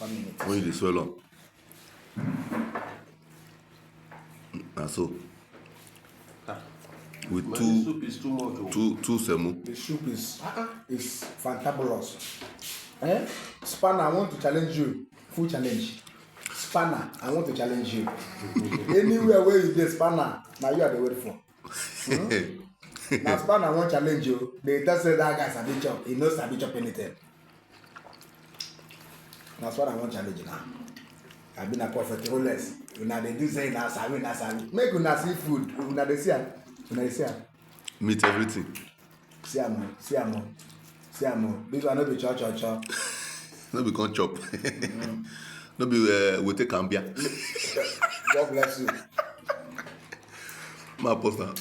1 minute. When you swell up. And so with Man, two the soup is too much. two semo. The soup is fantabulous. Spanner, I want to challenge you. Full challenge. Spanner, I want to challenge you. Anywhere where you dey spanner, now you are the word for. Now spanner, I want challenge you. They tell say that guy sabi chop. He knows sabi chop anything. That's what I want challenge you now. I been a prophet Rolex. Una dey do say na sabi. Make una see food. Una dey see am. Una dey see am. Meat everything. See am. This one no be cho. No be come chop. No be we take cambia. God bless you. My poster.